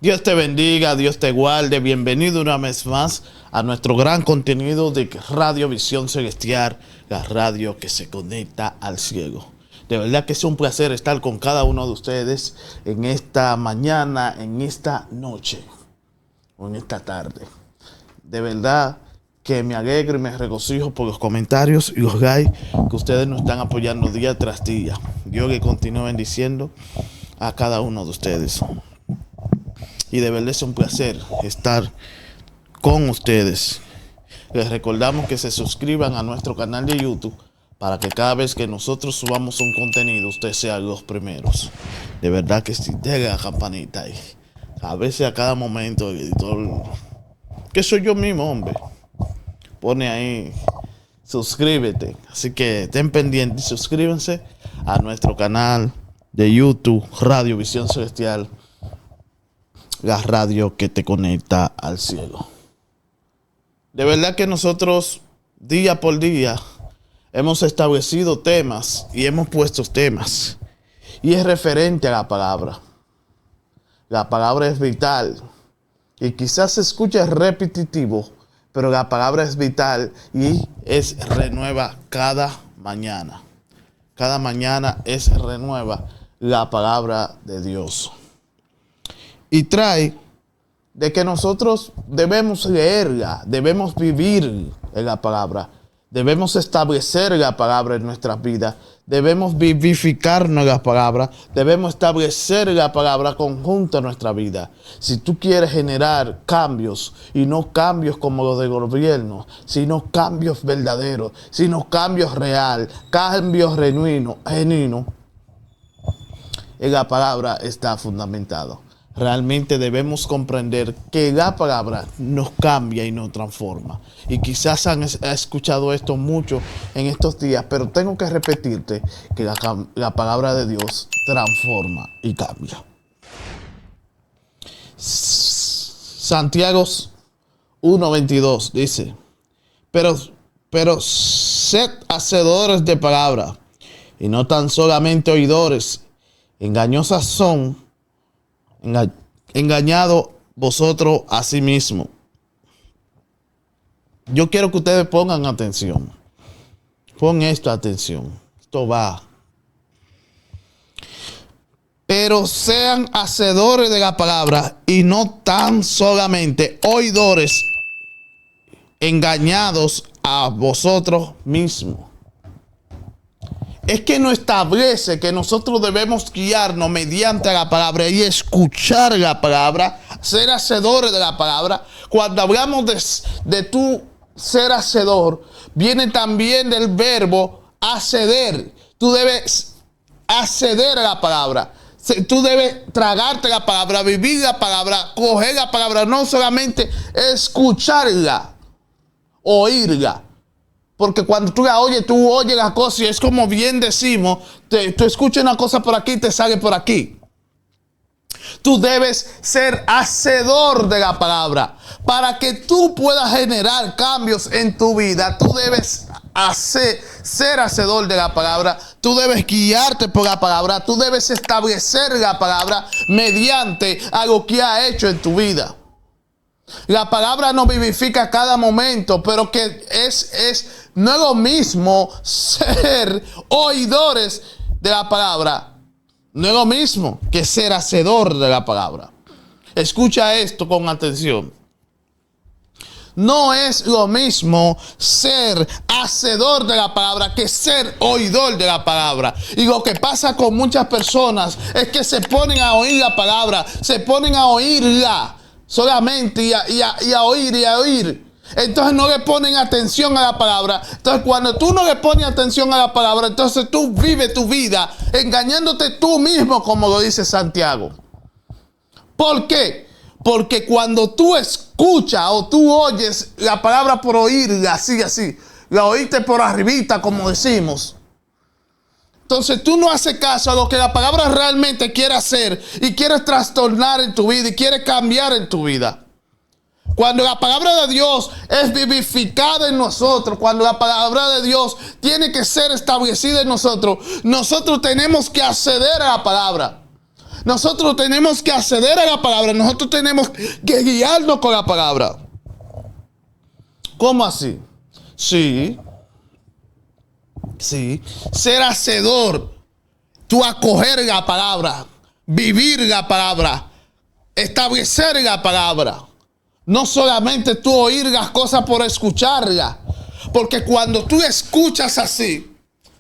Dios te bendiga, Dios te guarde. Bienvenido una vez más a nuestro gran contenido de Radio Visión Celestial, la radio que se conecta al cielo. De verdad que es un placer estar con cada uno de ustedes en esta mañana, en esta noche o en esta tarde. De verdad que me alegro y me regocijo por los comentarios y los likes que ustedes nos están apoyando día tras día. Dios le continúe bendiciendo a cada uno de ustedes. Y de verdad es un placer estar con ustedes. Les recordamos que se suscriban a nuestro canal de YouTube para que cada vez que nosotros subamos un contenido, ustedes sean los primeros. De verdad que si deja la campanita y a veces a cada momento el editor, que soy yo mismo, hombre, pone ahí, suscríbete. Así que estén pendientes y suscríbanse a nuestro canal de YouTube, Radio Visión Celestial, la radio que te conecta al cielo. De verdad que nosotros día por día hemos establecido temas y hemos puesto temas. Y es referente a la palabra. La palabra es vital. Y quizás se escuche repetitivo, pero la palabra es vital y es renueva cada mañana. Cada mañana es renueva la palabra de Dios. Y trae de que nosotros debemos leerla, debemos vivir en la palabra, debemos establecer la palabra en nuestras vidas, debemos vivificarnos la palabra, debemos establecer la palabra conjunta a nuestra vida. Si tú quieres generar cambios, y no cambios como los del gobierno, sino cambios verdaderos, sino cambios reales, cambios genuinos, en la palabra está fundamentado. Realmente debemos comprender que la palabra nos cambia y nos transforma. Y quizás han escuchado esto mucho en estos días, pero tengo que repetirte que la palabra de Dios transforma y cambia. Santiago 1:22 dice, pero sed hacedores de palabra y no tan solamente oidores. Engañosas son, engañado vosotros a sí mismos. Yo quiero que ustedes pongan atención. Pon esto atención. Esto va. Pero sean hacedores de la palabra y no tan solamente oidores, engañados a vosotros mismos. Es que nos establece que nosotros debemos guiarnos mediante la palabra y escuchar la palabra, ser hacedores de la palabra. Cuando hablamos de tú ser hacedor, viene también del verbo acceder. Tú debes acceder a la palabra. Tú debes tragarte la palabra, vivir la palabra, coger la palabra, no solamente escucharla, oírla. Porque cuando tú la oyes, tú oyes la cosa y es como bien decimos, tú escuchas una cosa por aquí y te sale por aquí. Tú debes ser hacedor de la palabra. Para que tú puedas generar cambios en tu vida, tú debes ser hacedor de la palabra. Tú debes guiarte por la palabra. Tú debes establecer la palabra mediante algo que ha hecho en tu vida. La palabra nos vivifica a cada momento, pero que no es lo mismo ser oidores de la palabra. No es lo mismo que ser hacedor de la palabra. Escucha esto con atención. No es lo mismo ser hacedor de la palabra que ser oidor de la palabra. Y lo que pasa con muchas personas es que se ponen a oír la palabra, se ponen a oírla solamente y a oír y a oír. Entonces no le ponen atención a la palabra. Entonces cuando tú no le pones atención a la palabra, entonces tú vives tu vida engañándote tú mismo, como lo dice Santiago. ¿Por qué? Porque cuando tú escuchas o tú oyes la palabra por oírla, así, la oíste por arribita, como decimos. Entonces tú no haces caso a lo que la palabra realmente quiere hacer y quiere trastornar en tu vida y quiere cambiar en tu vida. Cuando la palabra de Dios es vivificada en nosotros, cuando la palabra de Dios tiene que ser establecida en nosotros, nosotros tenemos que acceder a la palabra. Nosotros tenemos que acceder a la palabra. Nosotros tenemos que guiarnos con la palabra. ¿Cómo así? Sí. Ser hacedor. Tú acoger la palabra. Vivir la palabra. Establecer la palabra. No solamente tú oír las cosas por escucharlas. Porque cuando tú escuchas así,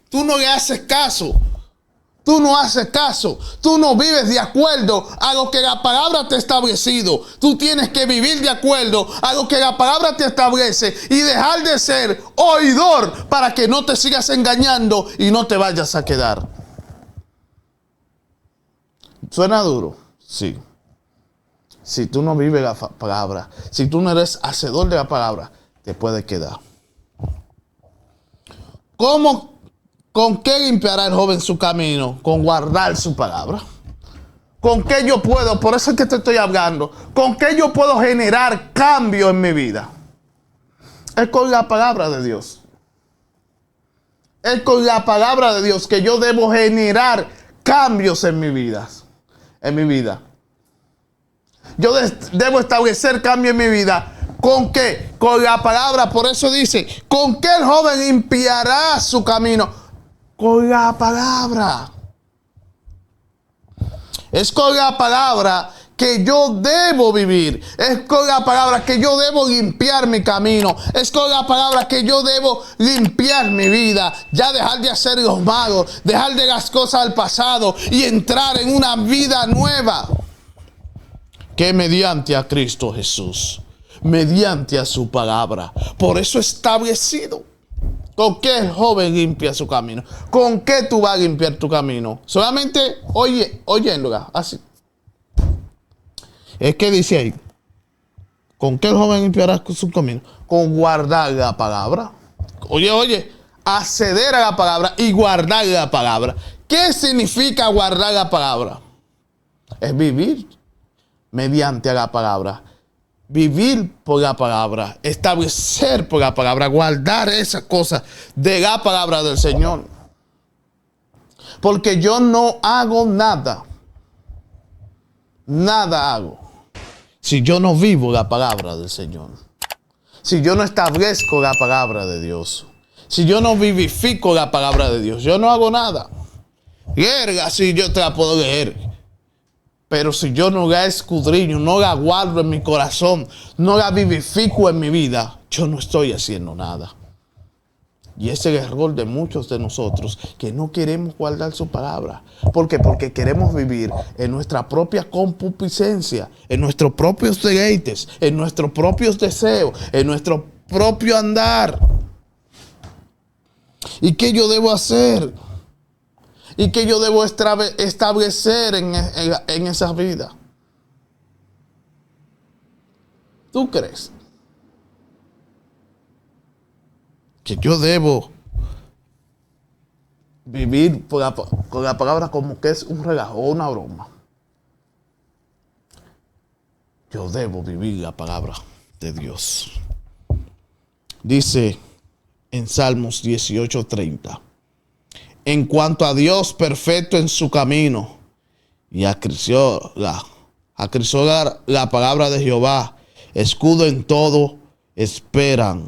tú no le haces caso. Tú no haces caso. Tú no vives de acuerdo a lo que la palabra te ha establecido. Tú tienes que vivir de acuerdo a lo que la palabra te establece y dejar de ser oidor para que no te sigas engañando y no te vayas a quedar. ¿Suena duro? Sí. Si tú no vives la palabra, si tú no eres hacedor de la palabra, te puedes quedar. ¿Con qué limpiará el joven su camino? Con guardar su palabra. ¿Con qué yo puedo? Por eso es que te estoy hablando. ¿Con qué yo puedo generar cambio en mi vida? Es con la palabra de Dios. Es con la palabra de Dios que yo debo generar cambios en mi vida. Yo debo establecer cambio en mi vida. ¿Con qué? Con la palabra. Por eso dice, ¿con qué el joven limpiará su camino? Con la palabra. Es con la palabra que yo debo vivir. Es con la palabra que yo debo limpiar mi camino. Es con la palabra que yo debo limpiar mi vida. Ya dejar de hacer los malos, dejar de las cosas del pasado y entrar en una vida nueva. Que mediante a Cristo Jesús, mediante a su palabra. Por eso establecido. ¿Con qué el joven limpia su camino? ¿Con qué tú vas a limpiar tu camino? Solamente oyéndola, así. Es que dice ahí, ¿con qué el joven limpiará su camino? Con guardar la palabra. Oye, acceder a la palabra y guardar la palabra. ¿Qué significa guardar la palabra? Es vivir mediante la palabra. Vivir por la palabra, establecer por la palabra, guardar esas cosas de la palabra del Señor. Porque yo no hago nada hago, si yo no vivo la palabra del Señor. Si yo no establezco la palabra de Dios. Si yo no vivifico la palabra de Dios, yo no hago nada. Leerla, sí, yo te la puedo leer. Pero si yo no la escudriño, no la guardo en mi corazón, no la vivifico en mi vida, yo no estoy haciendo nada. Y ese es el error de muchos de nosotros, que no queremos guardar su palabra. ¿Por qué? Porque queremos vivir en nuestra propia concupiscencia, en nuestros propios deleites, en nuestros propios deseos, en nuestro propio andar. ¿Y qué yo debo hacer? ¿Y qué yo debo establecer en esa vida? ¿Tú crees que yo debo vivir con la palabra como que es un relajo o una broma? Yo debo vivir la palabra de Dios. Dice en Salmos 18:30. En cuanto a Dios perfecto en su camino, y acrisó la palabra de Jehová, escudo en todo, esperan.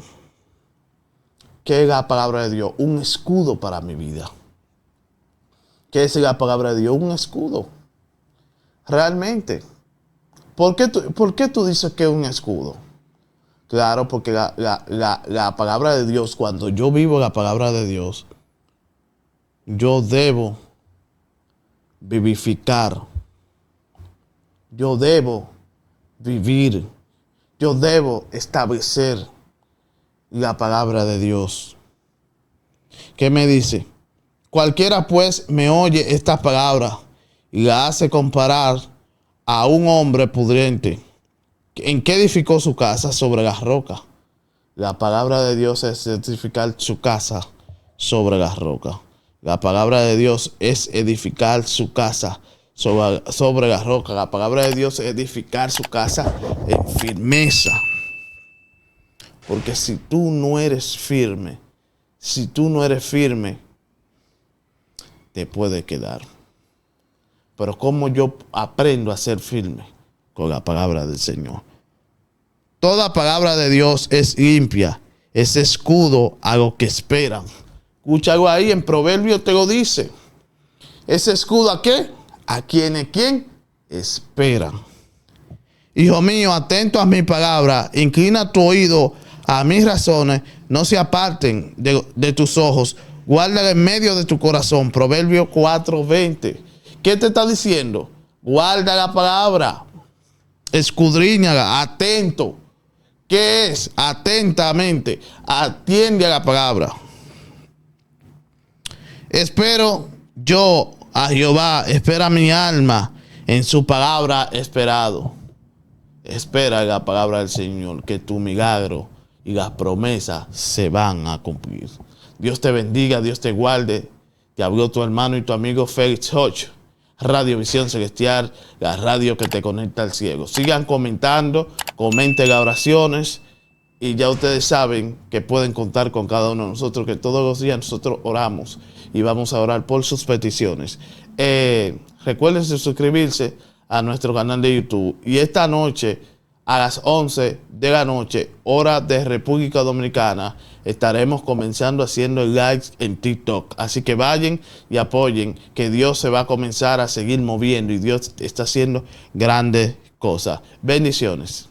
¿Qué es la palabra de Dios? Un escudo para mi vida. ¿Qué es la palabra de Dios? Un escudo. Realmente. ¿Por qué tú dices que es un escudo? Claro, porque la palabra de Dios, cuando yo vivo la palabra de Dios, yo debo vivificar, yo debo vivir, yo debo establecer la palabra de Dios. ¿Qué me dice? Cualquiera pues me oye esta palabra y la hace comparar a un hombre prudente. ¿En qué edificó su casa? Sobre la roca. La palabra de Dios es edificar su casa sobre la roca. La palabra de Dios es edificar su casa sobre la roca. La palabra de Dios es edificar su casa en firmeza. Porque si tú no eres firme, te puede quedar. pero ¿cómo yo aprendo a ser firme? Con la palabra del Señor. Toda palabra de Dios es limpia, es escudo a los que esperan. Escucha algo ahí, en Proverbios te lo dice. ¿Es escudo a qué? A quienes, ¿quién? Esperan. Hijo mío, atento a mi palabra, inclina tu oído a mis razones, no se aparten de tus ojos, guárdala en medio de tu corazón. Proverbios 4:20. ¿Qué te está diciendo? Guarda la palabra, escudriñala, atento. ¿Qué es? Atentamente, atiende a la palabra. Espero yo a Jehová, espera mi alma en su palabra esperado. Espera la palabra del Señor, que tu milagro y las promesas se van a cumplir. Dios te bendiga, Dios te guarde. Te habló tu hermano y tu amigo Félix Hodge. Radio Visión Celestial, la radio que te conecta al cielo. Sigan comentando, comenten las oraciones y ya ustedes saben que pueden contar con cada uno de nosotros, que todos los días nosotros oramos y vamos a orar por sus peticiones. Recuerden suscribirse a nuestro canal de YouTube. Y esta noche, a las 11 de la noche, hora de República Dominicana, estaremos comenzando haciendo lives en TikTok. Así que vayan y apoyen, que Dios se va a comenzar a seguir moviendo y Dios está haciendo grandes cosas. Bendiciones.